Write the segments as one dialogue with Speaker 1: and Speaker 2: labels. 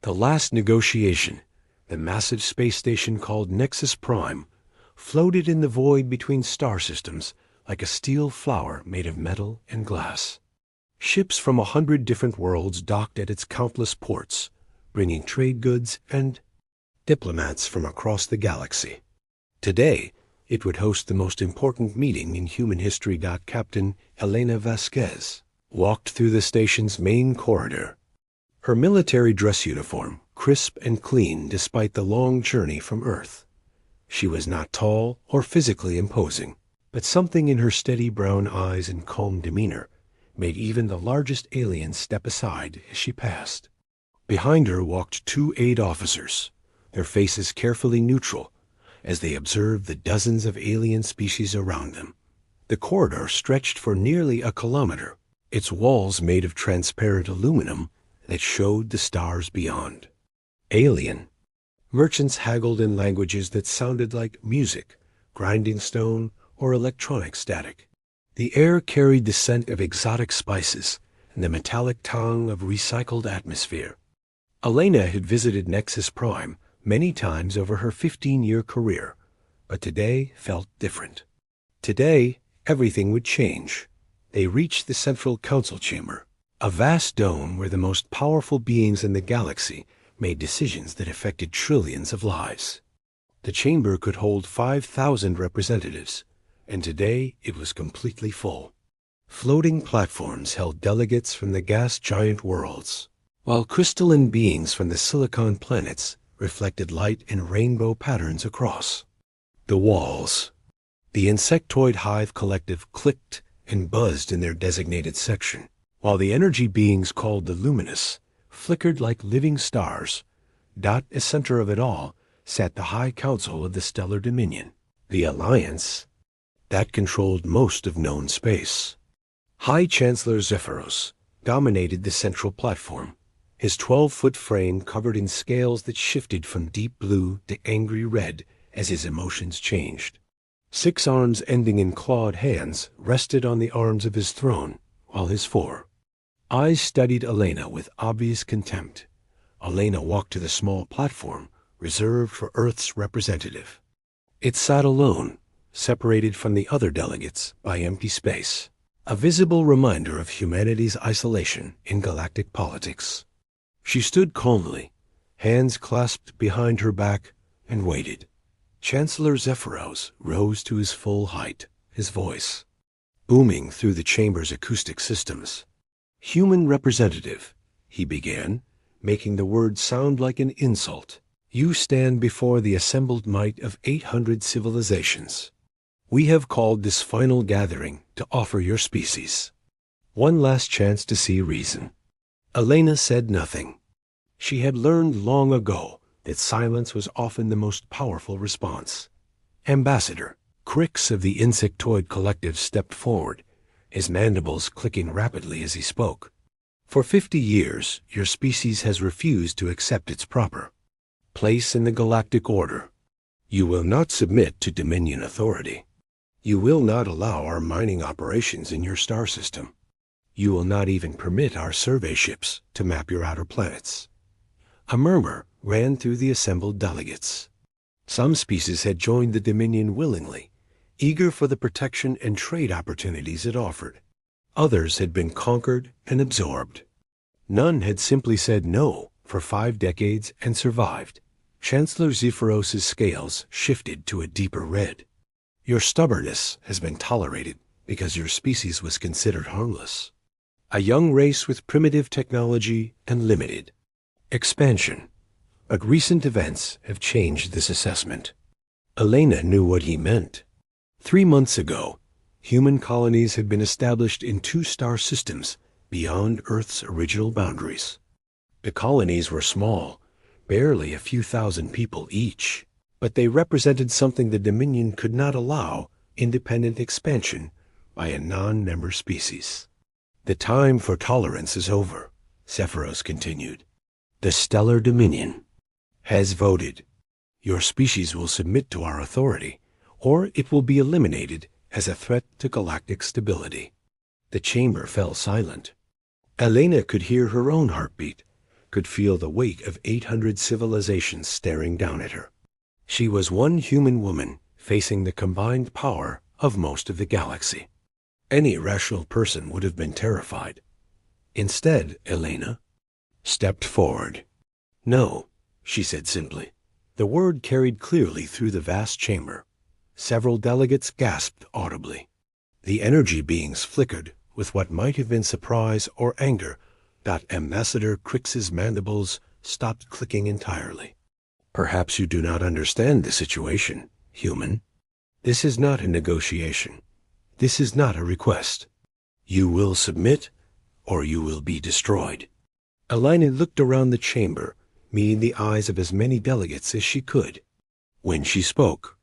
Speaker 1: The last negotiation, the massive space station called Nexus Prime, floated in the void between star systems like a steel flower made of metal and glass. Ships from 100 different worlds docked at its countless ports, bringing trade goods and diplomats from across the galaxy. Today, it would host the most important meeting in human history. Captain Elena Vasquez walked through the station's main corridor. Her military dress uniform, crisp and clean despite the long journey from Earth. She was not tall or physically imposing, but something in her steady brown eyes and calm demeanor made even the largest alien step aside as she passed. Behind her walked two aide officers, their faces carefully neutral, as they observed the dozens of alien species around them. The corridor stretched for nearly a kilometer, its walls made of transparent aluminum that showed the stars beyond. Alien. Merchants haggled in languages that sounded like music, grinding stone, or electronic static. The air carried the scent of exotic spices and the metallic tang of recycled atmosphere. Elena had visited Nexus Prime many times over her 15-year career, but today felt different. Today, everything would change. They reached the central council chamber, a vast dome where the most powerful beings in the galaxy made decisions that affected trillions of lives. The chamber could hold 5,000 representatives, and today it was completely full. Floating platforms held delegates from the gas giant worlds, while crystalline beings from the silicon planets reflected light in rainbow patterns across. The walls. The insectoid hive collective clicked and buzzed in their designated section, while the energy beings called the luminous flickered like living stars. At the center of it all sat the High Council of the Stellar Dominion, the Alliance that controlled most of known space. High Chancellor Zephyros dominated the central platform, his 12-foot frame covered in scales that shifted from deep blue to angry red as his emotions changed. 6 arms ending in clawed hands rested on the arms of his throne, while his 4 eyes studied Elena with obvious contempt. Elena walked to the small platform reserved for Earth's representative. It sat alone, separated from the other delegates by empty space, a visible reminder of humanity's isolation in galactic politics. She stood calmly, hands clasped behind her back, and waited. Chancellor Zephyros rose to his full height, his voice booming through the chamber's acoustic systems. "Human representative," he began, making the word sound like an insult. "You stand before the assembled might of 800 civilizations. We have called this final gathering to offer your species one last chance to see reason." Elena said nothing. She had learned long ago that silence was often the most powerful response. Ambassador Crix of the Insectoid Collective stepped forward, his mandibles clicking rapidly as he spoke. "For 50 years, your species has refused to accept its proper place in the galactic order. You will not submit to Dominion authority. You will not allow our mining operations in your star system. You will not even permit our survey ships to map your outer planets." A murmur ran through the assembled delegates. Some species had joined the Dominion willingly, eager for the protection and trade opportunities it offered. Others had been conquered and absorbed. None had simply said no for 5 decades and survived. Chancellor Zephyros' scales shifted to a deeper red. "Your stubbornness has been tolerated because your species was considered harmless. A young race with primitive technology and limited expansion. But recent events have changed this assessment." Elena knew what he meant. 3 months ago, human colonies had been established in 2 star systems beyond Earth's original boundaries. The colonies were small, barely a few thousand people each, but they represented something the Dominion could not allow: independent expansion by a non-member species. "The time for tolerance is over," Zephyros continued. "The Stellar Dominion has voted. Your species will submit to our authority, or it will be eliminated as a threat to galactic stability." The chamber fell silent. Elena could hear her own heartbeat, could feel the weight of 800 civilizations staring down at her. She was one human woman facing the combined power of most of the galaxy. Any rational person would have been terrified. Instead, Elena stepped forward. "No," she said simply. The word carried clearly through the vast chamber. Several delegates gasped audibly. The energy beings flickered with what might have been surprise or anger. Ambassador Crix's mandibles stopped clicking entirely. "Perhaps you do not understand the situation, human. This is not a negotiation. This is not a request. You will submit, or you will be destroyed." Elena looked around the chamber, meeting the eyes of as many delegates as she could. When she spoke,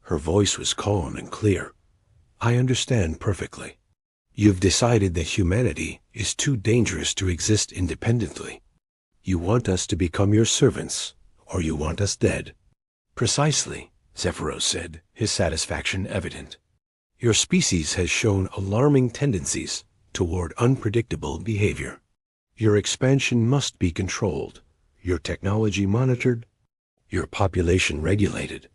Speaker 1: her voice was calm and clear. "I understand perfectly. You've decided that humanity is too dangerous to exist independently. You want us to become your servants, or you want us dead." "Precisely," Zephyros said, his satisfaction evident. "Your species has shown alarming tendencies toward unpredictable behavior. Your expansion must be controlled, your technology monitored, your population regulated.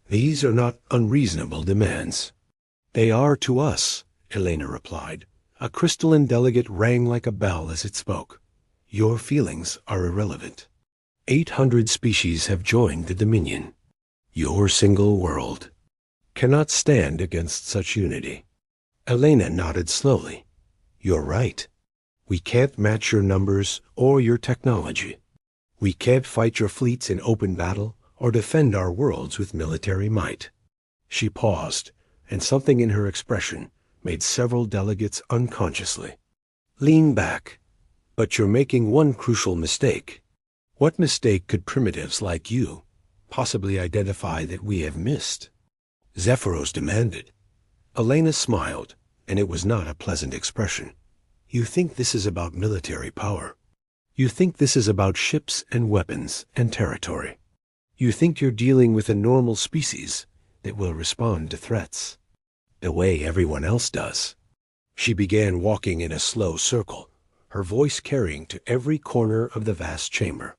Speaker 1: These are not unreasonable demands." "They are to us," Elena replied. A crystalline delegate rang like a bell as it spoke. "Your feelings are irrelevant. 800 species have joined the Dominion. Your single world cannot stand against such unity." Elena nodded slowly. "You're right. We can't match your numbers or your technology. We can't fight your fleets in open battle or defend our worlds with military might." She paused, and something in her expression made several delegates unconsciously lean back. "But you're making one crucial mistake." "What mistake could primitives like you possibly identify that we have missed?" Zephyros demanded. Elena smiled, and it was not a pleasant expression. "You think this is about military power. You think this is about ships and weapons and territory. You think you're dealing with a normal species that will respond to threats the way everyone else does." She began walking in a slow circle, her voice carrying to every corner of the vast chamber.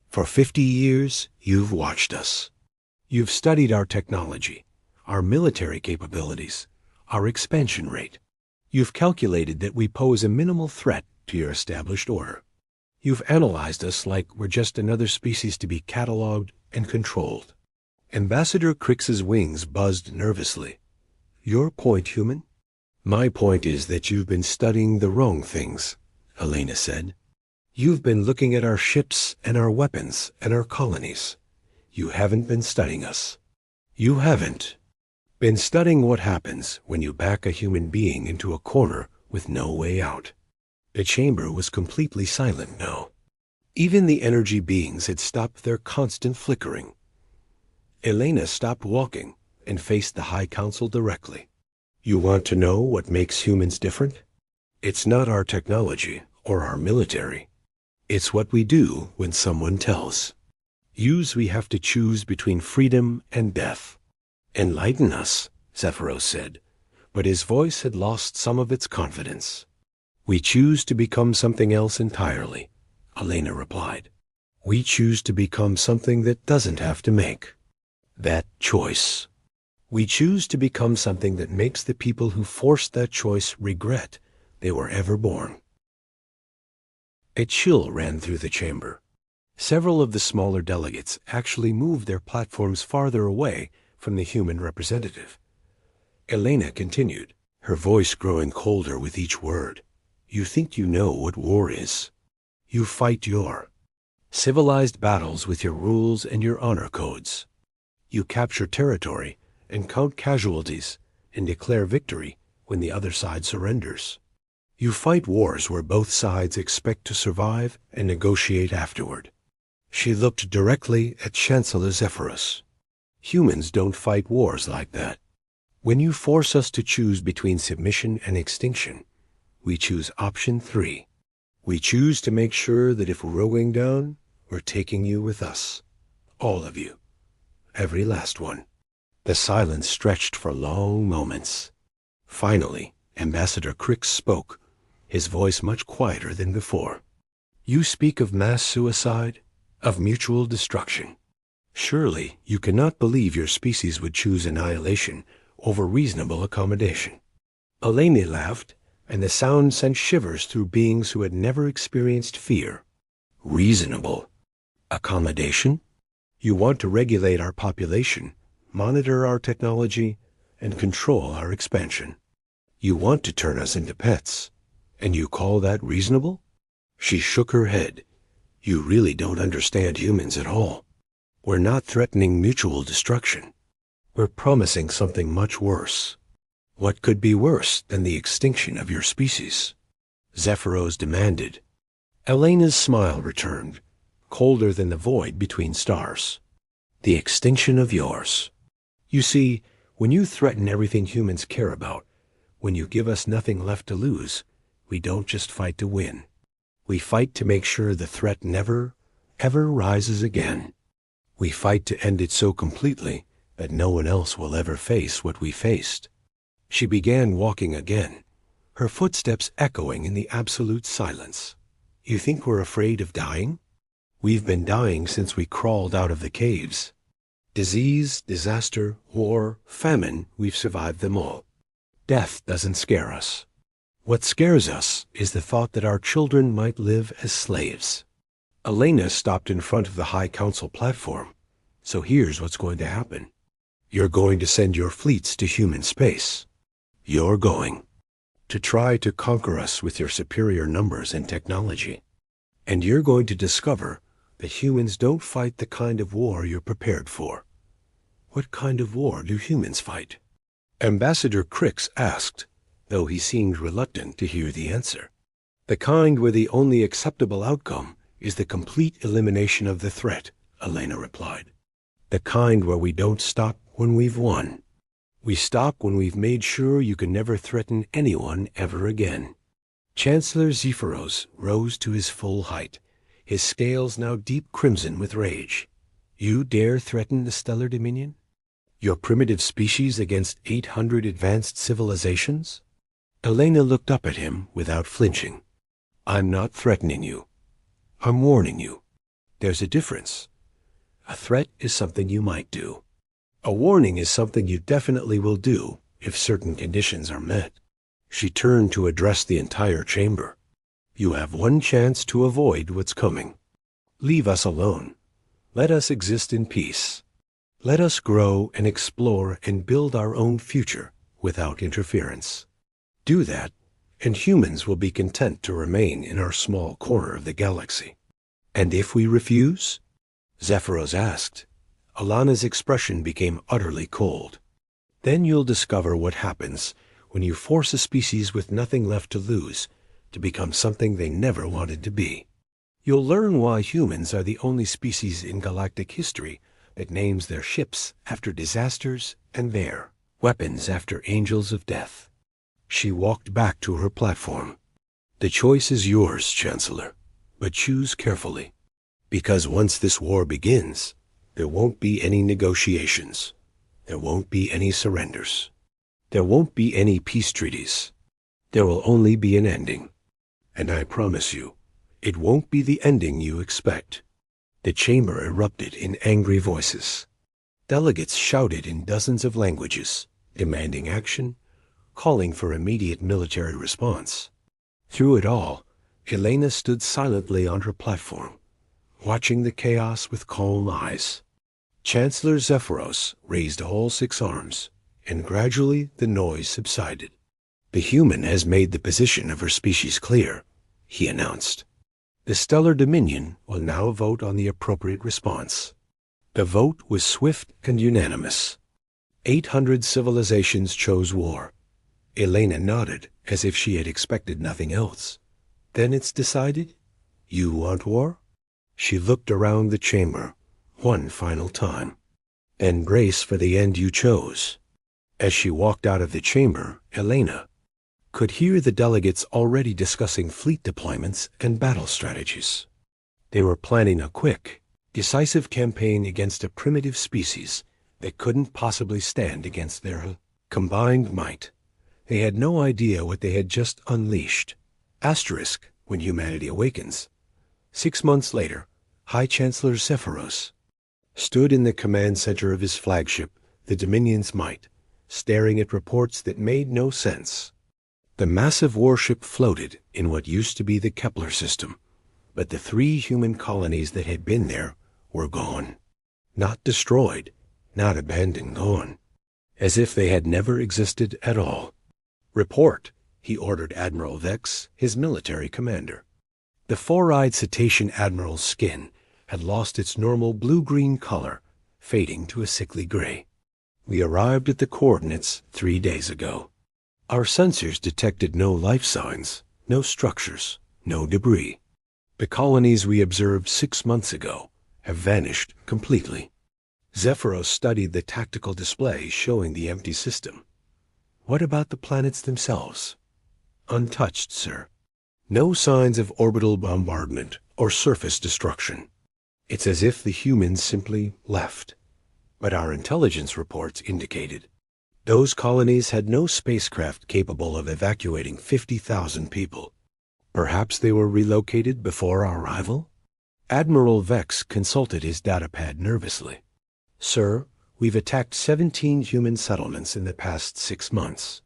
Speaker 1: "For 50 years, you've watched us. You've studied our technology, our military capabilities, our expansion rate. You've calculated that we pose a minimal threat to your established order. You've analyzed us like we're just another species to be cataloged and controlled." Ambassador Crix's wings buzzed nervously. "Your point, human?" "My point is that you've been studying the wrong things," Elena said. "You've been looking at our ships and our weapons and our colonies. You haven't been studying us. You haven't been studying what happens when you back a human being into a corner with no way out." The chamber was completely silent now. Even the energy beings had stopped their constant flickering. Elena stopped walking and faced the High Council directly. "You want to know what makes humans different? It's not our technology or our military. It's what we do when someone tells. We have to choose between freedom and death." "Enlighten us," Zephyros said, but his voice had lost some of its confidence. "We choose to become something else entirely," Elena replied. "We choose to become something that doesn't have to make that choice. We choose to become something that makes the people who forced that choice regret they were ever born." A chill ran through the chamber. Several of the smaller delegates actually moved their platforms farther away from the human representative. Elena continued, her voice growing colder with each word. "You think you know what war is. You fight your civilized battles with your rules and your honor codes. You capture territory and count casualties and declare victory when the other side surrenders. You fight wars where both sides expect to survive and negotiate afterward." She looked directly at Chancellor Zephyros. "Humans don't fight wars like that. When you force us to choose between submission and extinction, we choose option 3. We choose to make sure that if we're going down, we're taking you with us. All of you. Every last one." The silence stretched for long moments. Finally, Ambassador Crix spoke, his voice much quieter than before. You speak of mass suicide, of mutual destruction. Surely you cannot believe your species would choose annihilation over reasonable accommodation. Elena laughed, and the sound sent shivers through beings who had never experienced fear. Reasonable accommodation? You want to regulate our population, monitor our technology, and control our expansion. You want to turn us into pets, and you call that reasonable? She shook her head. You really don't understand humans at all. We're not threatening mutual destruction. We're promising something much worse. What could be worse than the extinction of your species? Zephyros demanded. Elena's smile returned, colder than the void between stars. The extinction of yours. You see, when you threaten everything humans care about, when you give us nothing left to lose, we don't just fight to win. We fight to make sure the threat never, ever rises again. We fight to end it so completely that no one else will ever face what we faced. She began walking again, her footsteps echoing in the absolute silence. You think we're afraid of dying? We've been dying since we crawled out of the caves. Disease, disaster, war, famine, we've survived them all. Death doesn't scare us. What scares us is the thought that our children might live as slaves. Elena stopped in front of the High Council platform. So here's what's going to happen. You're going to send your fleets to human space. You're going to try to conquer us with your superior numbers and technology. And you're going to discover that humans don't fight the kind of war you're prepared for. What kind of war do humans fight? Ambassador Crix asked, though he seemed reluctant to hear the answer. The kind where the only acceptable outcome is the complete elimination of the threat, Elena replied. The kind where we don't stop when we've won. We stop when we've made sure you can never threaten anyone ever again. Chancellor Zephyros rose to his full height, his scales now deep crimson with rage. You dare threaten the stellar dominion? Your primitive species against 800 advanced civilizations? Elena looked up at him without flinching. I'm not threatening you. I'm warning you. There's a difference. A threat is something you might do. A warning is something you definitely will do if certain conditions are met. She turned to address the entire chamber. You have one chance to avoid what's coming. Leave us alone. Let us exist in peace. Let us grow and explore and build our own future without interference. Do that, and humans will be content to remain in our small corner of the galaxy. And if we refuse? Zephyros asked. Alana's expression became utterly cold. Then you'll discover what happens when you force a species with nothing left to lose to become something they never wanted to be. You'll learn why humans are the only species in galactic history that names their ships after disasters and their weapons after angels of death. She walked back to her platform. The choice is yours, Chancellor, but choose carefully. Because once this war begins, there won't be any negotiations. There won't be any surrenders. There won't be any peace treaties. There will only be an ending. And I promise you, it won't be the ending you expect. The chamber erupted in angry voices. Delegates shouted in dozens of languages, demanding action, calling for immediate military response. Through it all, Elena stood silently on her platform, watching the chaos with calm eyes. Chancellor Zephyros raised all 6 arms, and gradually the noise subsided. The human has made the position of her species clear, he announced. The stellar dominion will now vote on the appropriate response. The vote was swift and unanimous. 800 civilizations chose war. Elena nodded as if she had expected nothing else. Then it's decided? You want war? She looked around the chamber one final time. And brace for the end you chose. As she walked out of the chamber, Elena could hear the delegates already discussing fleet deployments and battle strategies. They were planning a quick, decisive campaign against a primitive species that couldn't possibly stand against their combined might. They had no idea what they had just unleashed. Asterisk, when humanity awakens, 6 months later, High Chancellor Zephyros stood in the command center of his flagship, the Dominion's Might, staring at reports that made no sense. The massive warship floated in what used to be the Kepler system, but the 3 human colonies that had been there were gone. Not destroyed, not abandoned, gone. As if they had never existed at all. "Report," he ordered Admiral Vex, his military commander. The 4-eyed cetacean admiral's skin had lost its normal blue-green color, fading to a sickly gray. "We arrived at the coordinates 3 days ago. Our sensors detected no life signs, no structures, no debris. The colonies we observed 6 months ago have vanished completely." Zephyros studied the tactical display showing the empty system. "What about the planets themselves?" "Untouched, sir. No signs of orbital bombardment or surface destruction. It's as if the humans simply left. But our intelligence reports indicated those colonies had no spacecraft capable of evacuating 50,000 people. Perhaps they were relocated before our arrival?" Admiral Vex consulted his datapad nervously. "Sir, we've attacked 17 human settlements in the past 6 months.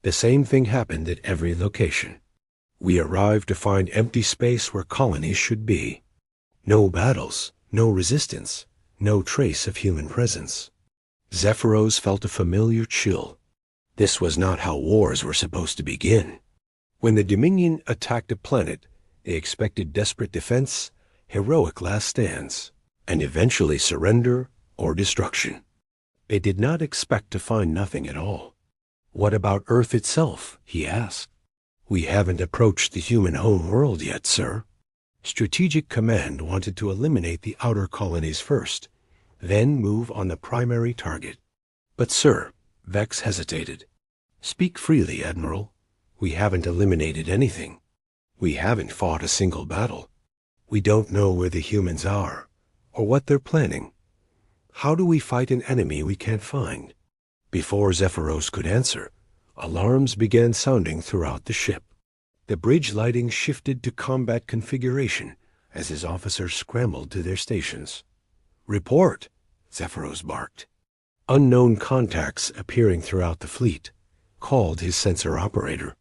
Speaker 1: The same thing happened at every location. We arrived to find empty space where colonies should be. No battles, no resistance, no trace of human presence." Zephyros felt a familiar chill. This was not how wars were supposed to begin. When the Dominion attacked a planet, they expected desperate defense, heroic last stands, and eventually surrender or destruction. They did not expect to find nothing at all. "What about Earth itself?" he asked. "We haven't approached the human home world yet, sir. Strategic Command wanted to eliminate the outer colonies first, then move on the primary target." "But, sir," Vex hesitated. "Speak freely, Admiral. We haven't eliminated anything. We haven't fought a single battle. We don't know where the humans are, or what they're planning. How do we fight an enemy we can't find?" Before Zephyros could answer, alarms began sounding throughout the ship. The bridge lighting shifted to combat configuration as his officers scrambled to their stations. "Report," Zephyros barked. Unknown contacts appearing throughout the fleet, called his sensor operator.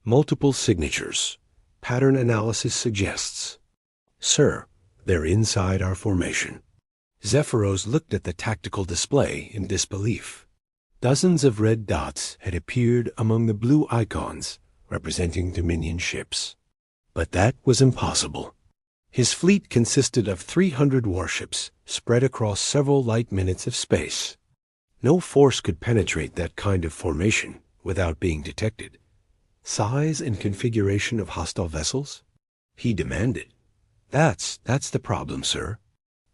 Speaker 1: "Multiple signatures. Pattern analysis suggests." "Sir, they're inside our formation." Zephyros looked at the tactical display in disbelief. Dozens of red dots had appeared among the blue icons representing Dominion ships. But that was impossible. His fleet consisted of 300 warships spread across several light minutes of space. No force could penetrate that kind of formation without being detected. Size and configuration of hostile vessels? He demanded. That's the problem, sir.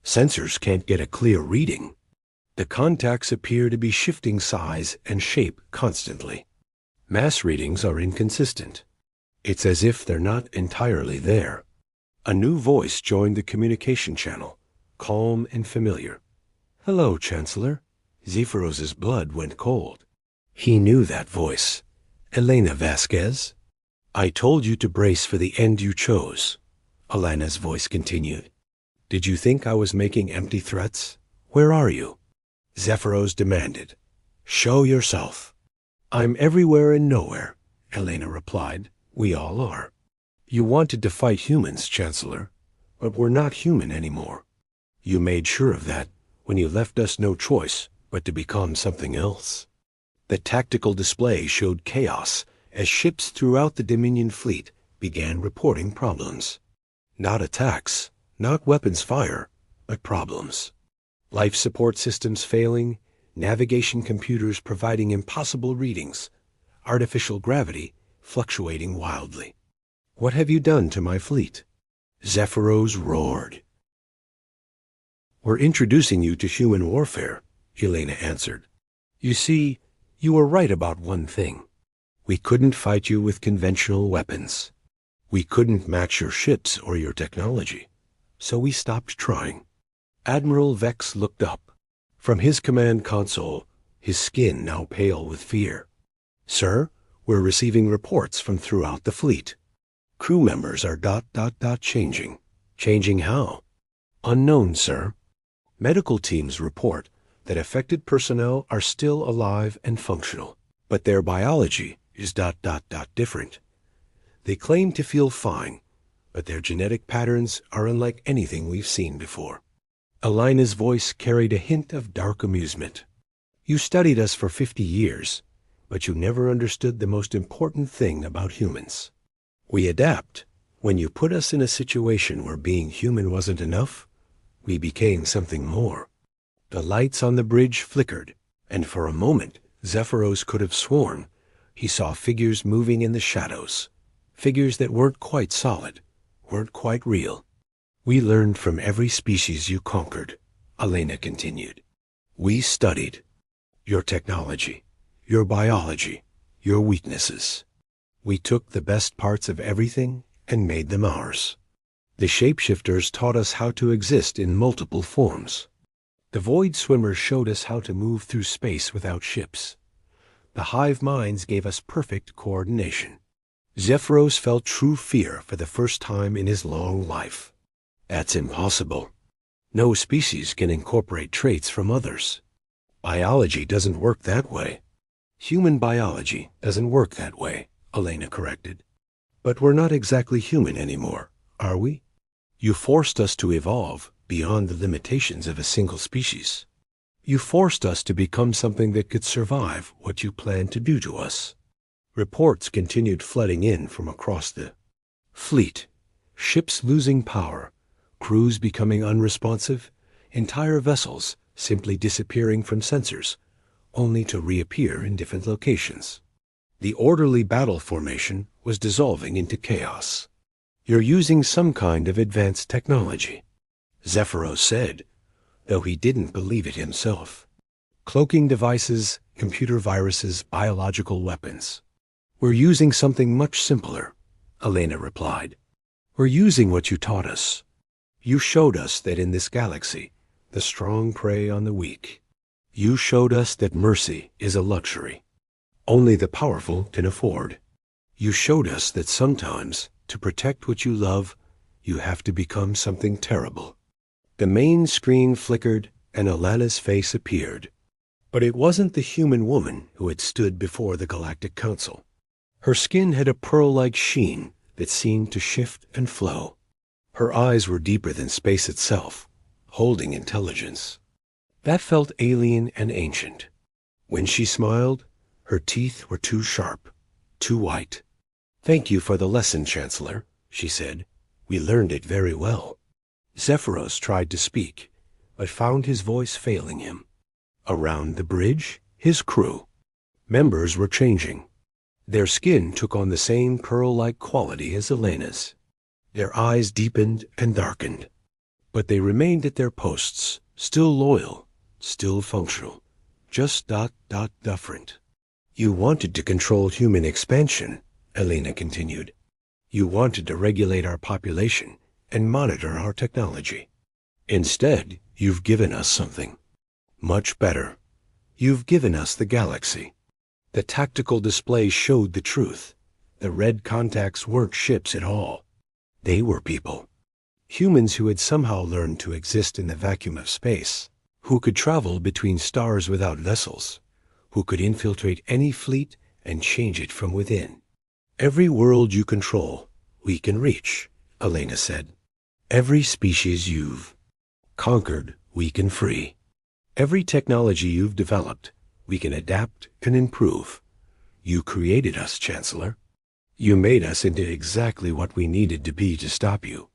Speaker 1: Sensors can't get a clear reading. The contacts appear to be shifting size and shape constantly. Mass readings are inconsistent. It's as if they're not entirely there. A new voice joined the communication channel, calm and familiar. "Hello, Chancellor." Zephyros's blood went cold. He knew that voice. "Elena Vasquez?" "I told you to brace for the end you chose," Elena's voice continued. "Did you think I was making empty threats? Where are you?" Zephyros demanded. "Show yourself." "I'm everywhere and nowhere," Elena replied. "We all are. You wanted to fight humans, Chancellor, but we're not human anymore. You made sure of that when you left us no choice but to become something else." The tactical display showed chaos as ships throughout the Dominion fleet began reporting problems. Not attacks, not weapons fire, but problems. Life support systems failing, navigation computers providing impossible readings, artificial gravity fluctuating wildly. "What have you done to my fleet?" Zephyros roared. "We're introducing you to human warfare," Elena answered. "You see, you were right about one thing. We couldn't fight you with conventional weapons. We couldn't match your ships or your technology. So we stopped trying." Admiral Vex looked up. From his command console, his skin now pale with fear. "Sir, we're receiving reports from throughout the fleet. Crew members are ... changing. Changing how? Unknown, sir. Medical teams report that affected personnel are still alive and functional, but their biology is different. They claim to feel fine, but their genetic patterns are unlike anything we've seen before. Elena's voice carried a hint of dark amusement. You studied us for 50 years, but you never understood the most important thing about humans. We adapt. When you put us in a situation where being human wasn't enough, we became something more. The lights on the bridge flickered, and for a moment, Zephyros could have sworn he saw figures moving in the shadows, figures that weren't quite solid, weren't quite real. We learned from every species you conquered, Elena continued. We studied your technology, your biology, your weaknesses. We took the best parts of everything and made them ours. The shapeshifters taught us how to exist in multiple forms. The void swimmers showed us how to move through space without ships. The hive minds gave us perfect coordination. Zephyros felt true fear for the first time in his long life. That's impossible. No species can incorporate traits from others. Biology doesn't work that way. Human biology doesn't work that way, Elena corrected. But we're not exactly human anymore, are we? You forced us to evolve beyond the limitations of a single species. You forced us to become something that could survive what you planned to do to us. Reports continued flooding in from across the fleet. Ships losing power, crews becoming unresponsive, entire vessels simply disappearing from sensors, only to reappear in different locations. The orderly battle formation was dissolving into chaos. You're using some kind of advanced technology, Zephyros said, though he didn't believe it himself. Cloaking devices, computer viruses, biological weapons. We're using something much simpler, Elena replied. We're using what you taught us. You showed us that in this galaxy, the strong prey on the weak. You showed us that mercy is a luxury only the powerful can afford. You showed us that sometimes, to protect what you love, you have to become something terrible. The main screen flickered and Alana's face appeared. But it wasn't the human woman who had stood before the Galactic Council. Her skin had a pearl-like sheen that seemed to shift and flow. Her eyes were deeper than space itself, holding intelligence. That felt alien and ancient. When she smiled, her teeth were too sharp, too white. Thank you for the lesson, Chancellor, she said. We learned it very well. Zephyros tried to speak, but found his voice failing him. Around the bridge, his crew. Members were changing. Their skin took on the same pearl-like quality as Elena's. Their eyes deepened and darkened. But they remained at their posts, still loyal, still functional, just different. You wanted to control human expansion, Elena continued. You wanted to regulate our population and monitor our technology. Instead, you've given us something much better. You've given us the galaxy. The tactical display showed the truth. The red contacts weren't ships at all. They were people. Humans who had somehow learned to exist in the vacuum of space, who could travel between stars without vessels, who could infiltrate any fleet and change it from within. Every world you control, we can reach, Elena said. Every species you've conquered, we can free. Every technology you've developed, we can adapt and improve. You created us, Chancellor. You made us into exactly what we needed to be to stop you.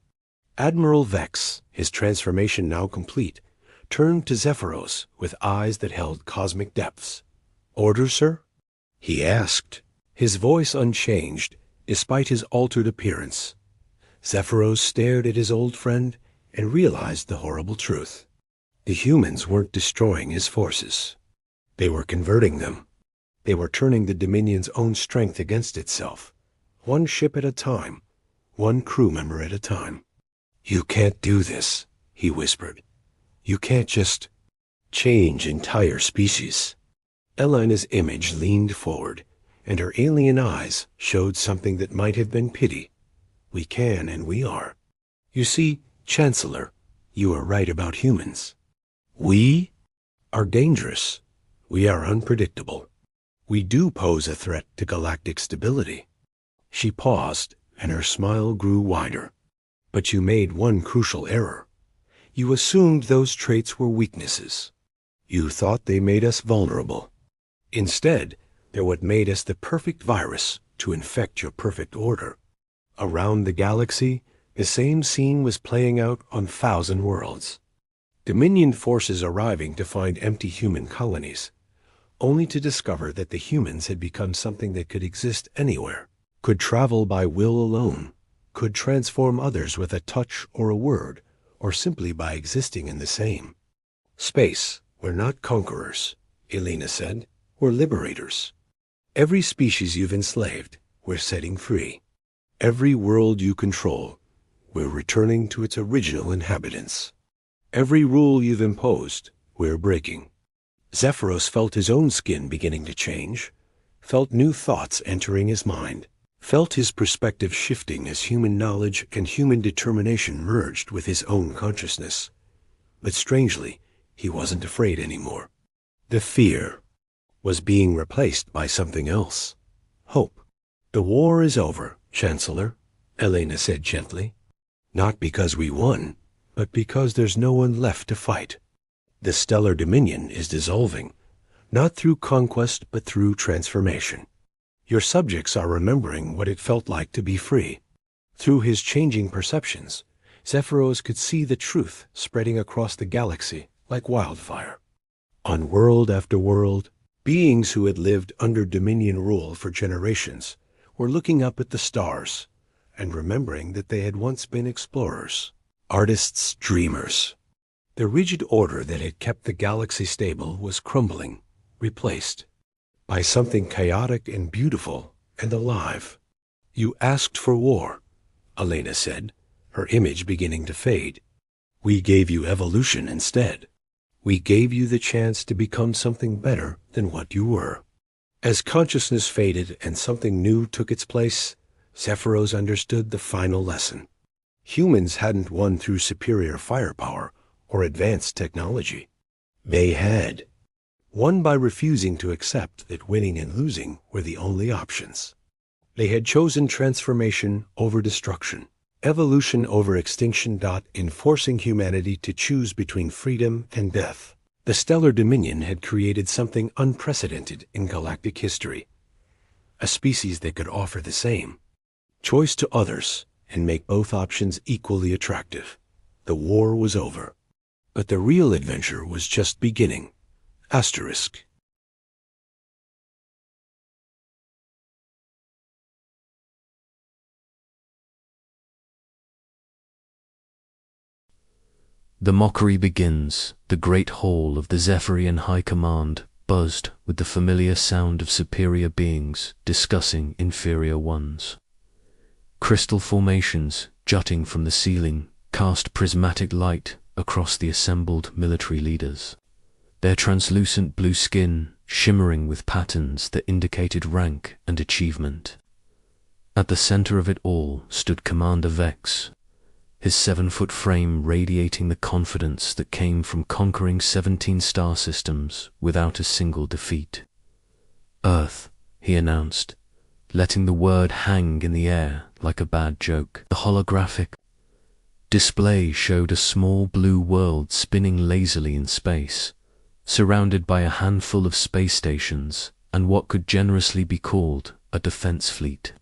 Speaker 1: Admiral Vex, his transformation now complete, turned to Zephyros with eyes that held cosmic depths. Order, sir? He asked, his voice unchanged, despite his altered appearance. Zephyros stared at his old friend and realized the horrible truth. The humans weren't destroying his forces. They were converting them. They were turning the Dominion's own strength against itself, one ship at a time, one crew member at a time. You can't do this, he whispered. You can't just change entire species. Elena's image leaned forward, and her alien eyes showed something that might have been pity. We can and we are. You see, Chancellor, you are right about humans. We are dangerous. We are unpredictable. We do pose a threat to galactic stability. She paused, and her smile grew wider. But you made one crucial error. You assumed those traits were weaknesses. You thought they made us vulnerable. Instead, they're what made us the perfect virus to infect your perfect order. Around the galaxy, the same scene was playing out on 1,000 worlds. Dominion forces arriving to find empty human colonies, only to discover that the humans had become something that could exist anywhere, could travel by will alone, could transform others with a touch or a word, or simply by existing in the same. Space, we're not conquerors, Elena said. We're liberators. Every species you've enslaved, we're setting free. Every world you control, we're returning to its original inhabitants. Every rule you've imposed, we're breaking. Zephyros felt his own skin beginning to change, felt new thoughts entering his mind, felt his perspective shifting as human knowledge and human determination merged with his own consciousness. But strangely, he wasn't afraid anymore. The fear was being replaced by something else. Hope. The war is over, Chancellor, Elena said gently. Not because we won, but because there's no one left to fight. The stellar dominion is dissolving, not through conquest but through transformation. Your subjects are remembering what it felt like to be free. Through his changing perceptions, Zephyros could see the truth spreading across the galaxy like wildfire. On world after world, beings who had lived under Dominion rule for generations were looking up at the stars and remembering that they had once been explorers, artists, dreamers. The rigid order that had kept the galaxy stable was crumbling, replaced by something chaotic and beautiful and alive. You asked for war, Elena said, her image beginning to fade. We gave you evolution instead. We gave you the chance to become something better than what you were. As consciousness faded and something new took its place, Zephyros understood the final lesson. Humans hadn't won through superior firepower or advanced technology. They had won by refusing to accept that winning and losing were the only options. They had chosen transformation over destruction, evolution over extinction. In forcing humanity to choose between freedom and death, the stellar dominion had created something unprecedented in galactic history. A species that could offer the same choice to others and make both options equally attractive. The war was over, but the real adventure was just beginning. Asterisk.
Speaker 2: The mockery begins. The great hall of the Zephyrian High Command buzzed with the familiar sound of superior beings discussing inferior ones. Crystal formations jutting from the ceiling cast prismatic light across the assembled military leaders, their translucent blue skin shimmering with patterns that indicated rank and achievement. At the center of it all stood Commander Vex, his 7-foot frame radiating the confidence that came from conquering 17 star systems without a single defeat. Earth, he announced, letting the word hang in the air like a bad joke. The holographic display showed a small blue world spinning lazily in space, surrounded by a handful of space stations and what could generously be called a defense fleet.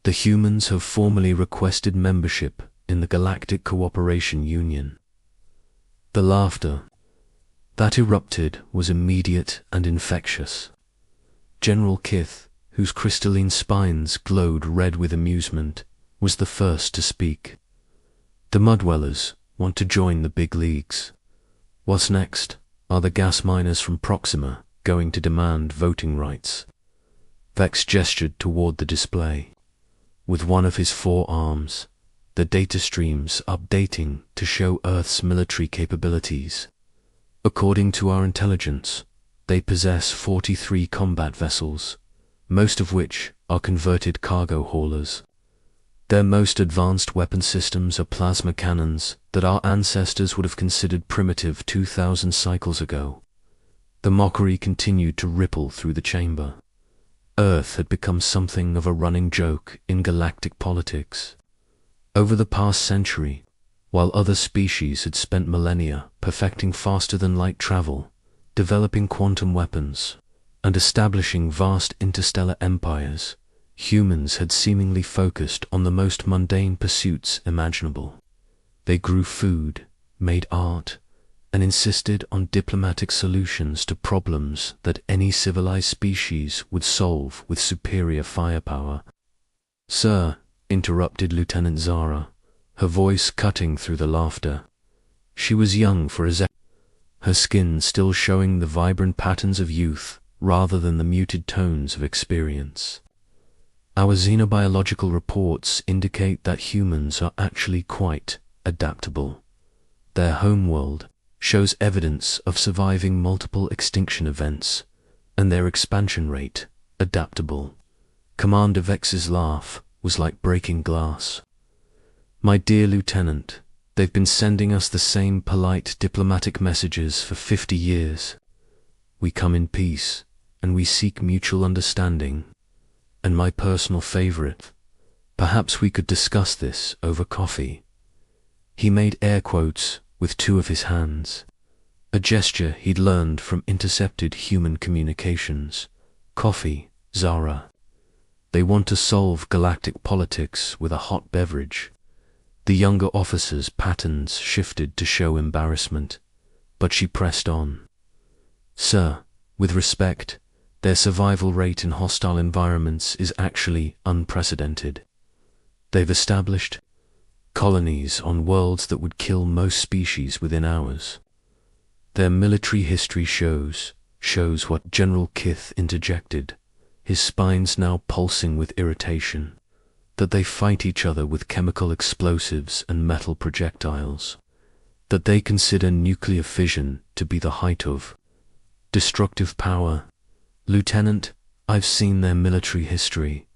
Speaker 2: The humans have formally requested membership in the Galactic Cooperation Union. The laughter that erupted was immediate and infectious. General Kith, whose crystalline spines glowed red with amusement, was the first to speak. The Mudwellers want to join the big leagues. What's next? Are the gas miners from Proxima going to demand voting rights? Vex gestured toward the display. With one of his 4 arms, the data streams updating to show Earth's military capabilities. According to our intelligence, they possess 43 combat vessels, most of which are converted cargo haulers. Their most advanced weapon systems are plasma cannons that our ancestors would have considered primitive 2,000 cycles ago. The mockery continued to ripple through the chamber. Earth had become something of a running joke in galactic politics. Over the past century, while other species had spent millennia perfecting faster-than-light travel, developing quantum weapons, and establishing vast interstellar empires, humans had seemingly focused on the most mundane pursuits imaginable. They grew food, made art, and insisted on diplomatic solutions to problems that any civilized species would solve with superior firepower. "Sir," interrupted Lieutenant Zara, her voice cutting through the laughter. She was young for a her skin still showing the vibrant patterns of youth rather than the muted tones of experience. "Our xenobiological reports indicate that humans are actually quite adaptable. Their homeworld shows evidence of surviving multiple extinction events, and their expansion rate adaptable." Commander Vex's laugh was like breaking glass. "My dear Lieutenant, they've been sending us the same polite diplomatic messages for 50 years. We come in peace, and we seek mutual understanding. And my personal favorite, perhaps we could discuss this over coffee." He made air quotes with two of his hands, a gesture he'd learned from intercepted human communications. "Coffee, Zara. They want to solve galactic politics with a hot beverage." The younger officer's patterns shifted to show embarrassment, but she pressed on. "Sir, with respect, their survival rate in hostile environments is actually unprecedented. They've established colonies on worlds that would kill most species within hours. Their military history shows what General Kith interjected, his spines now pulsing with irritation, that they fight each other with chemical explosives and metal projectiles, that they consider nuclear fission to be the height of destructive power. Lieutenant, I've seen their military history.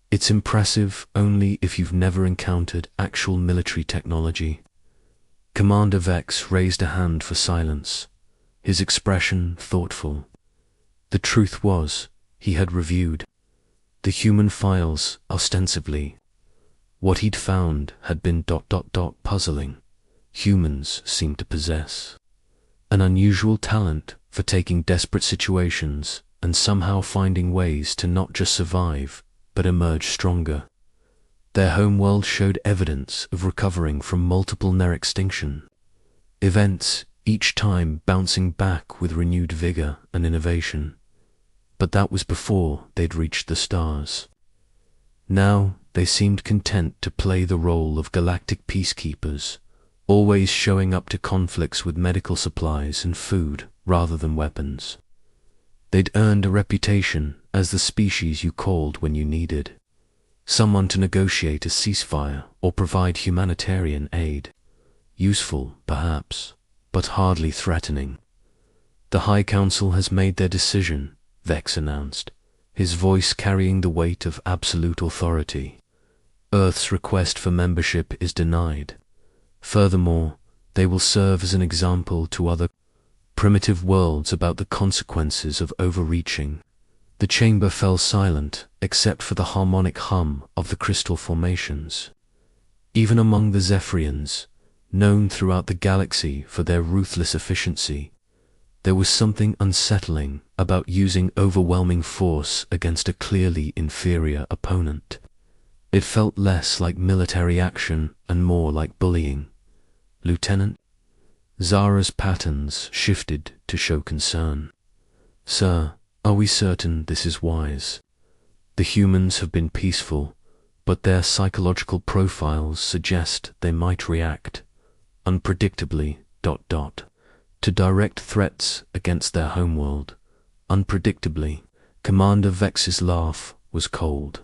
Speaker 2: It's impressive only if you've never encountered actual military technology." Commander Vex raised a hand for silence, his expression thoughtful. The truth was, he had reviewed the human files ostensibly. What he'd found had been ... puzzling. Humans seemed to possess an unusual talent for taking desperate situations and somehow finding ways to not just survive, but emerge stronger. Their homeworld showed evidence of recovering from multiple near extinction events, each time bouncing back with renewed vigor and innovation. But that was before they'd reached the stars. Now they seemed content to play the role of galactic peacekeepers, always showing up to conflicts with medical supplies and food rather than weapons. They'd earned a reputation as the species you called when you needed someone to negotiate a ceasefire or provide humanitarian aid. Useful, perhaps, but hardly threatening. "The High Council has made their decision," Vex announced, his voice carrying the weight of absolute authority. "Earth's request for membership is denied. Furthermore, they will serve as an example to other primitive worlds about the consequences of overreaching." The chamber fell silent except for the harmonic hum of the crystal formations. Even among the Zephyrians, known throughout the galaxy for their ruthless efficiency, there was something unsettling about using overwhelming force against a clearly inferior opponent. It felt less like military action and more like bullying. "Lieutenant?" Zara's patterns shifted to show concern. "Sir, are we certain this is wise? The humans have been peaceful, but their psychological profiles suggest they might react unpredictably ... to direct threats against their homeworld. Unpredictably." Commander Vex's laugh was cold.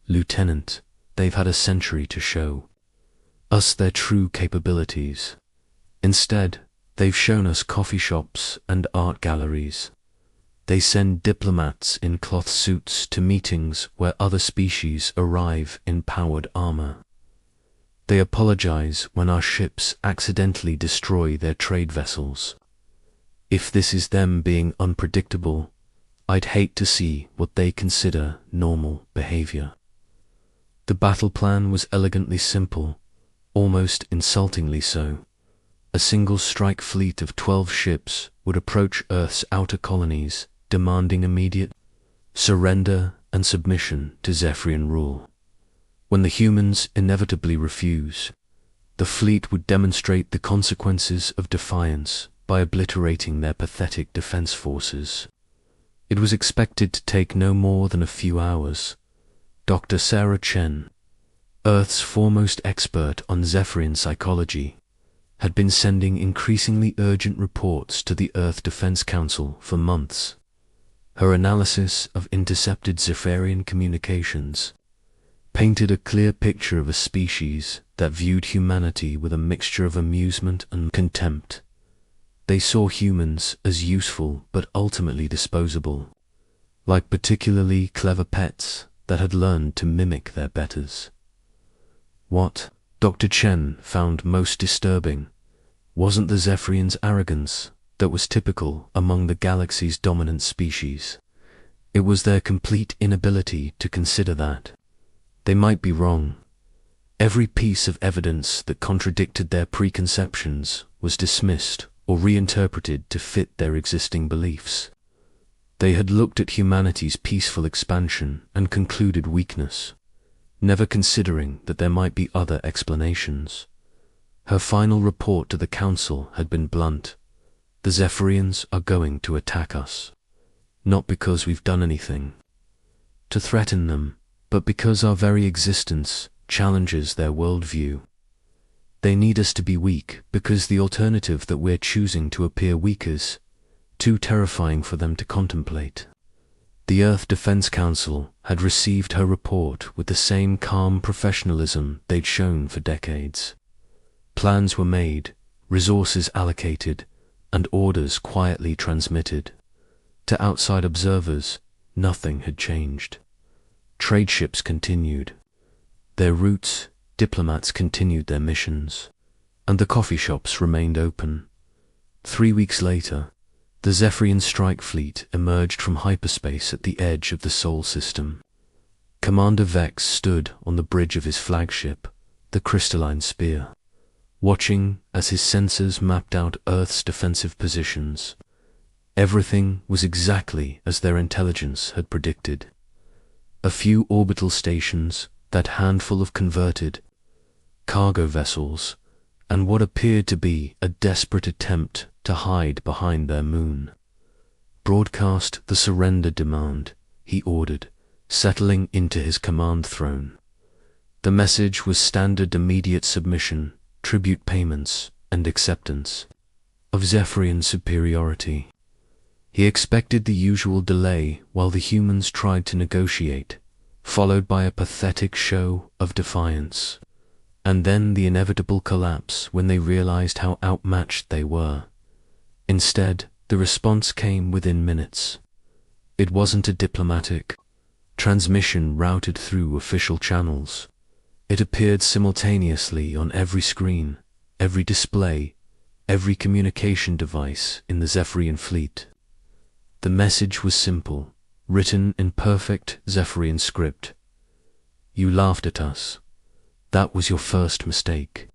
Speaker 2: "Lieutenant, they've had a century to show us their true capabilities. Instead, they've shown us coffee shops and art galleries. They send diplomats in cloth suits to meetings where other species arrive in powered armor. They apologize when our ships accidentally destroy their trade vessels. If this is them being unpredictable, I'd hate to see what they consider normal behavior. The battle plan was elegantly simple, almost insultingly so. A single strike fleet of 12 ships would approach Earth's outer colonies, demanding immediate surrender and submission to Zephyrian rule. When the humans inevitably refuse, the fleet would demonstrate the consequences of defiance by obliterating their pathetic defense forces. It was expected to take no more than a few hours. Dr. Sarah Chen, Earth's foremost expert on Zephyrian psychology, had been sending increasingly urgent reports to the Earth Defense Council for months. Her analysis of intercepted Zephyrian communications painted a clear picture of a species that viewed humanity with a mixture of amusement and contempt. They saw humans as useful but ultimately disposable, like particularly clever pets that had learned to mimic their betters. What Dr. Chen found most disturbing wasn't the Zephyrians' arrogance that was typical among the galaxy's dominant species. It was their complete inability to consider that. They might be wrong. Every piece of evidence that contradicted their preconceptions was dismissed or reinterpreted to fit their existing beliefs. They had looked at humanity's peaceful expansion and concluded weakness, never considering that there might be other explanations. Her final report to the Council had been blunt. The Zephyrians are going to attack us, not because we've done anything to threaten them, but because our very existence challenges their worldview. They need us to be weak because the alternative that we're choosing to appear weak is too terrifying for them to contemplate. The Earth Defense Council had received her report with the same calm professionalism they'd shown for decades. Plans were made, resources allocated, and orders quietly transmitted. To outside observers, nothing had changed. Trade ships continued their routes, diplomats continued their missions, and the coffee shops remained open. 3 weeks later, the Zephyrian strike fleet emerged from hyperspace at the edge of the Sol system. Commander Vex stood on the bridge of his flagship, the crystalline spear, watching as his sensors mapped out Earth's defensive positions. Everything was exactly as their intelligence had predicted. A few orbital stations, that handful of converted cargo vessels, and what appeared to be a desperate attempt to hide behind their moon. Broadcast the surrender demand, he ordered, settling into his command throne. The message was standard immediate submission, tribute payments, and acceptance of Zephyrian superiority. He expected the usual delay while the humans tried to negotiate, followed by a pathetic show of defiance, and then the inevitable collapse when they realized how outmatched they were. Instead, the response came within minutes. It wasn't a diplomatic transmission routed through official channels. It appeared simultaneously on every screen, every display, every communication device in the Zephyrian fleet. The message was simple, written in perfect Zephyrian script. You laughed at us. That was your first mistake.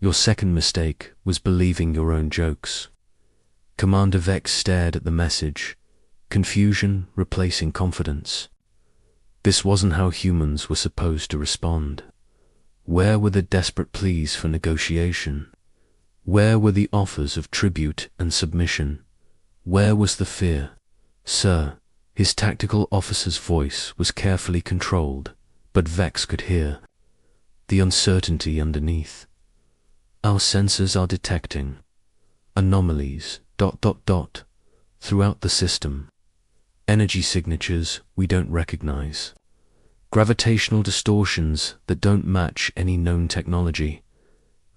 Speaker 2: Your second mistake was believing your own jokes. Commander Vex stared at the message, confusion replacing confidence. This wasn't how humans were supposed to respond. Where were the desperate pleas for negotiation? Where were the offers of tribute and submission? Where was the fear? Sir, his tactical officer's voice was carefully controlled, but Vex could hear the uncertainty underneath. Our sensors are detecting anomalies, ... throughout the system. Energy signatures we don't recognize. Gravitational distortions that don't match any known technology.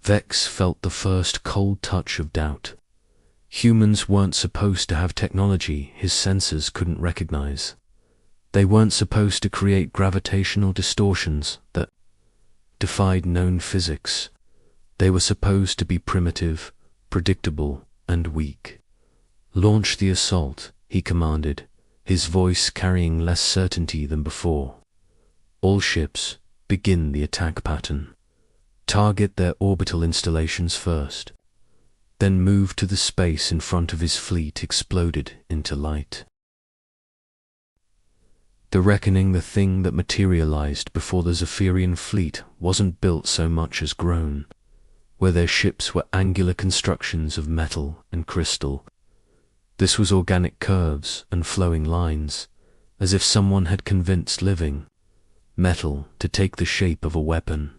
Speaker 2: Vex felt the first cold touch of doubt. Humans weren't supposed to have technology his sensors couldn't recognize. They weren't supposed to create gravitational distortions that defied known physics. They were supposed to be primitive, predictable, and weak. "Launch the assault," he commanded, his voice carrying less certainty than before. "All ships, begin the attack pattern. Target their orbital installations first." Then move to the space in front of his fleet exploded into light. The reckoning, the thing that materialized before the Zephyrian fleet, wasn't built so much as grown, where their ships were angular constructions of metal and crystal. This was organic curves and flowing lines, as if someone had convinced living metal to take the shape of a weapon.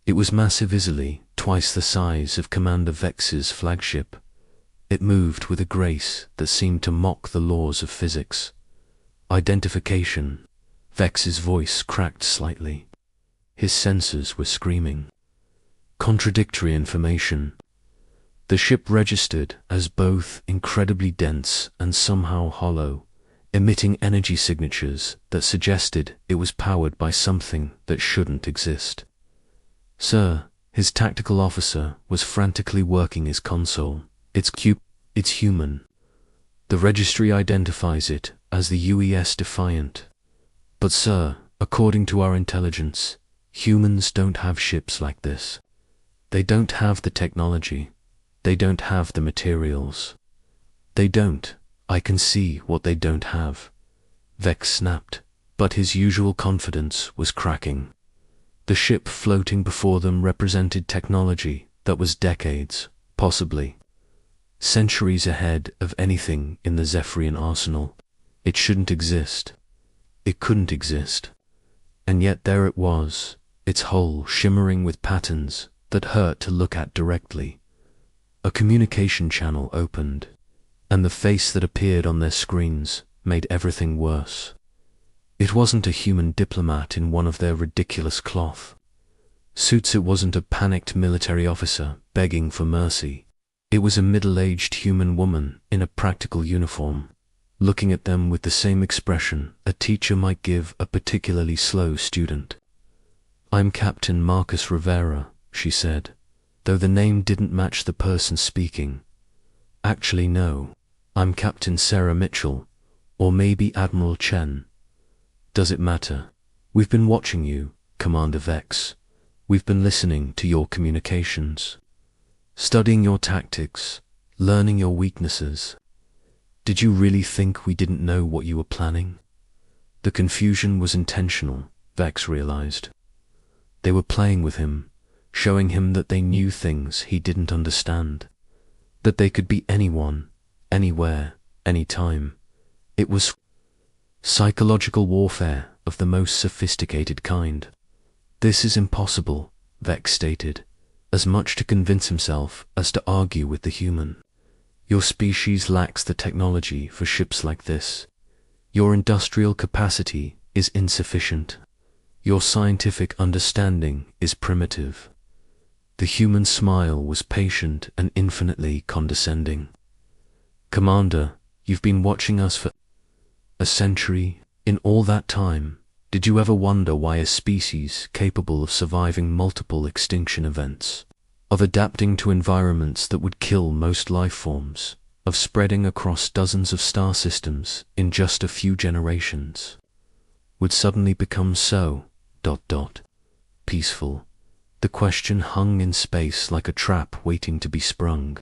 Speaker 2: It was massive, easily twice the size of Commander Vex's flagship. It moved with a grace that seemed to mock the laws of physics. "Identification." Vex's voice cracked slightly. His sensors were screaming. Contradictory information. The ship registered as both incredibly dense and somehow hollow, emitting energy signatures that suggested it was powered by something that shouldn't exist. "Sir," his tactical officer was frantically working his console. It's human. The registry identifies it as the UES Defiant. But sir, according to our intelligence, humans don't have ships like this. They don't have the technology. They don't have the materials. They don't. I can see what they don't have." Vex snapped, but his usual confidence was cracking. The ship floating before them represented technology that was decades, possibly centuries ahead of anything in the Zephyrian arsenal. It shouldn't exist. It couldn't exist. And yet there it was, its hull shimmering with patterns that hurt to look at directly. A communication channel opened, and the face that appeared on their screens made everything worse. It wasn't a human diplomat in one of their ridiculous cloth suits. It wasn't a panicked military officer begging for mercy. It was a middle-aged human woman in a practical uniform, looking at them with the same expression a teacher might give a particularly slow student. "I'm Captain Marcus Rivera," she said, though the name didn't match the person speaking. "Actually, no. I'm Captain Sarah Mitchell, or maybe Admiral Chen. Does it matter? We've been watching you, Commander Vex. We've been listening to your communications, studying your tactics, learning your weaknesses. Did you really think we didn't know what you were planning?" The confusion was intentional, Vex realized. They were playing with him, showing him that they knew things he didn't understand, that they could be anyone, anywhere, anytime. It was psychological warfare of the most sophisticated kind. "This is impossible," Vex stated, as much to convince himself as to argue with the human. "Your species lacks the technology for ships like this. Your industrial capacity is insufficient. Your scientific understanding is primitive." The human smile was patient and infinitely condescending. "Commander, you've been watching us for a century. In all that time, did you ever wonder why a species capable of surviving multiple extinction events, of adapting to environments that would kill most life forms, of spreading across dozens of star systems in just a few generations, would suddenly become so peaceful?" The question hung in space like a trap waiting to be sprung.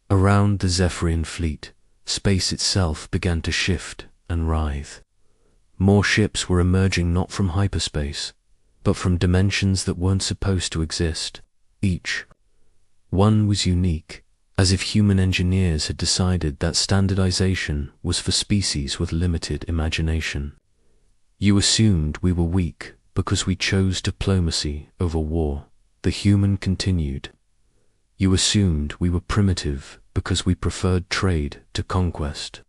Speaker 2: Around the Zephyrian fleet, space itself began to shift and writhe. More ships were emerging not from hyperspace, but from dimensions that weren't supposed to exist. Each one was unique, as if human engineers had decided that standardization was for species with limited imagination. "You assumed we were weak because we chose diplomacy over war," the human continued. "You assumed we were primitive because we preferred trade to conquest.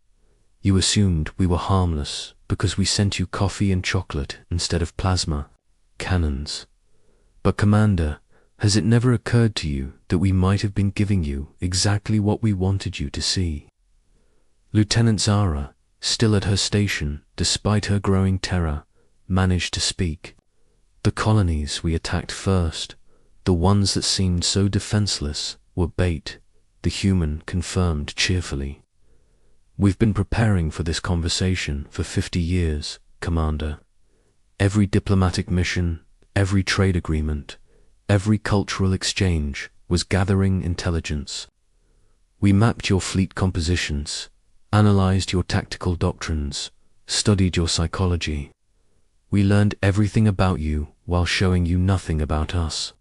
Speaker 2: You assumed we were harmless because we sent you coffee and chocolate instead of plasma cannons. But Commander, Has it never occurred to you that we might have been giving you exactly what we wanted you to see? Lieutenant Zara, still at her station, despite her growing terror, managed to speak. The colonies we attacked first, the ones that seemed so defenseless, were bait, the human confirmed cheerfully. We've been preparing for this conversation for 50 years, Commander. Every diplomatic mission, every trade agreement, every cultural exchange was gathering intelligence. We mapped your fleet compositions, analyzed your tactical doctrines, studied your psychology. We learned everything about you while showing you nothing about us.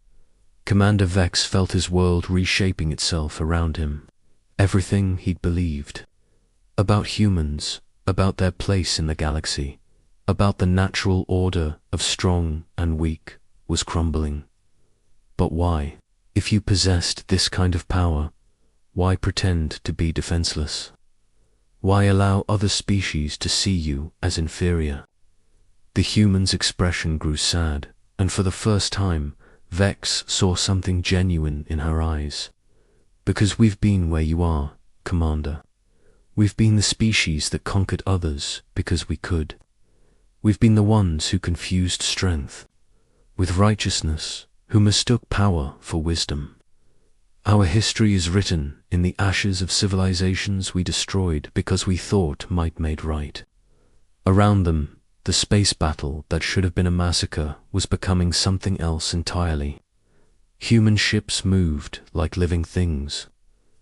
Speaker 2: Commander Vex felt his world reshaping itself around him. Everything he'd believed about humans, about their place in the galaxy, about the natural order of strong and weak, was crumbling. But why? If you possessed this kind of power, why pretend to be defenseless? Why allow other species to see you as inferior? The human's expression grew sad, and for the first time, Vex saw something genuine in her eyes. Because we've been where you are, Commander. We've been the species that conquered others because we could. We've been the ones who confused strength with righteousness, who mistook power for wisdom. Our history is written in the ashes of civilizations we destroyed because we thought might made right. Around them, the space battle that should have been a massacre was becoming something else entirely. Human ships moved like living things,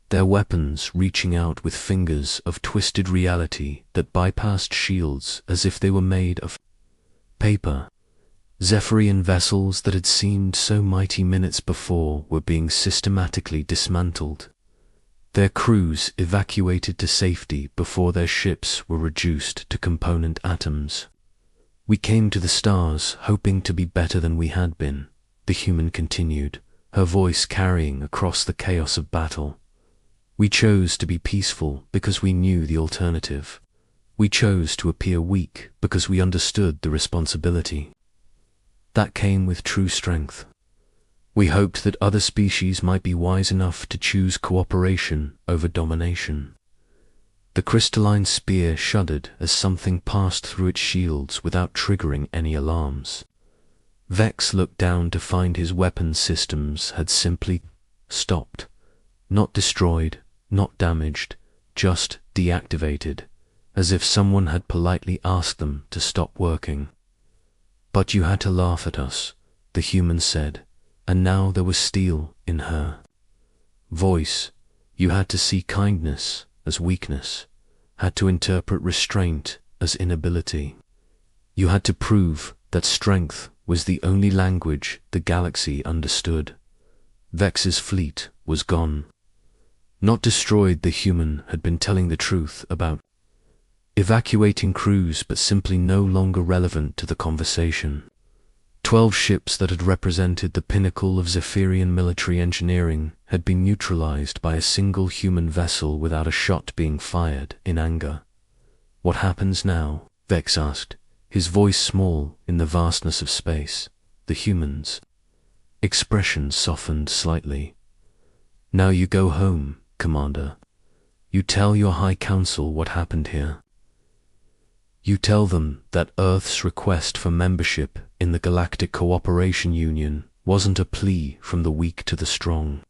Speaker 2: their weapons reaching out with fingers of twisted reality that bypassed shields as if they were made of paper. Zephyrian vessels that had seemed so mighty minutes before were being systematically dismantled, their crews evacuated to safety before their ships were reduced to component atoms. We came to the stars hoping to be better than we had been, the human continued, her voice carrying across the chaos of battle. We chose to be peaceful because we knew the alternative. We chose to appear weak because we understood the responsibility. That came with true strength. We hoped that other species might be wise enough to choose cooperation over domination. The crystalline spear shuddered as something passed through its shields without triggering any alarms. Vex looked down to find his weapon systems had simply stopped, not destroyed, not damaged, just deactivated, as if someone had politely asked them to stop working. But you had to laugh at us, the human said, and now there was steel in her voice. You had to see kindness as weakness, had to interpret restraint as inability. You had to prove that strength was the only language the galaxy understood. Vex's fleet was gone. Not destroyed, the human had been telling the truth about evacuating crews, but simply no longer relevant to the conversation. 12 ships that had represented the pinnacle of Zephyrian military engineering had been neutralized by a single human vessel without a shot being fired in anger. What happens now? Vex asked, his voice small in the vastness of space. The human's expression softened slightly. Now you go home, Commander. You tell your High Council what happened here. You tell them that Earth's request for membership in the Galactic Cooperation Union wasn't a plea from the weak to the strong.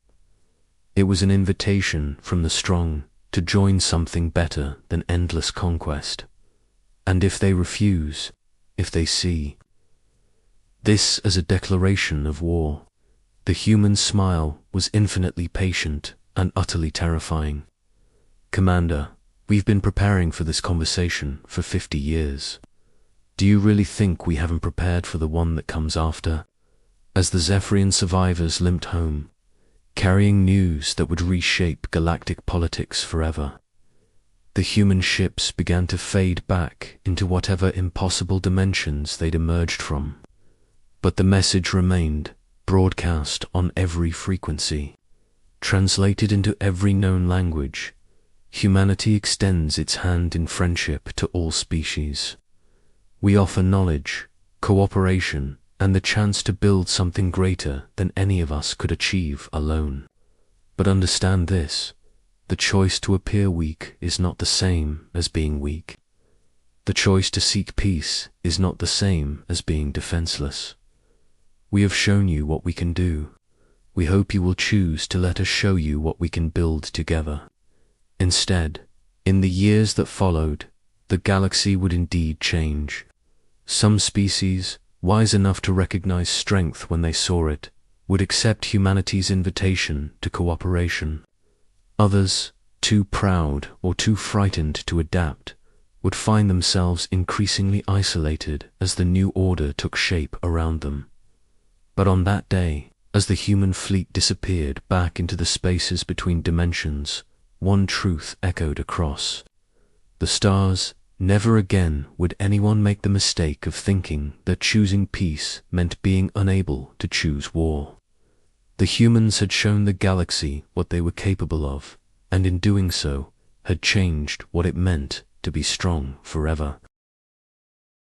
Speaker 2: It was an invitation from the strong to join something better than endless conquest. And if they refuse, if they see this as a declaration of war, the human smile was infinitely patient and utterly terrifying. Commander, we've been preparing for this conversation for 50 years. Do you really think we haven't prepared for the one that comes after? As the Zephyrian survivors limped home, carrying news that would reshape galactic politics forever, the human ships began to fade back into whatever impossible dimensions they'd emerged from. But the message remained, broadcast on every frequency, translated into every known language. Humanity extends its hand in friendship to all species. We offer knowledge, cooperation, and the chance to build something greater than any of us could achieve alone. But understand this, the choice to appear weak is not the same as being weak. The choice to seek peace is not the same as being defenseless. We have shown you what we can do. We hope you will choose to let us show you what we can build together. Instead, in the years that followed, the galaxy would indeed change. Some species, wise enough to recognize strength when they saw it, would accept humanity's invitation to cooperation. Others, too proud or too frightened to adapt, would find themselves increasingly isolated as the new order took shape around them. But on that day, as the human fleet disappeared back into the spaces between dimensions, one truth echoed across. The stars, never again would anyone make the mistake of thinking that choosing peace meant being unable to choose war. The humans had shown the galaxy what they were capable of, and in doing so, had changed what it meant to be strong forever.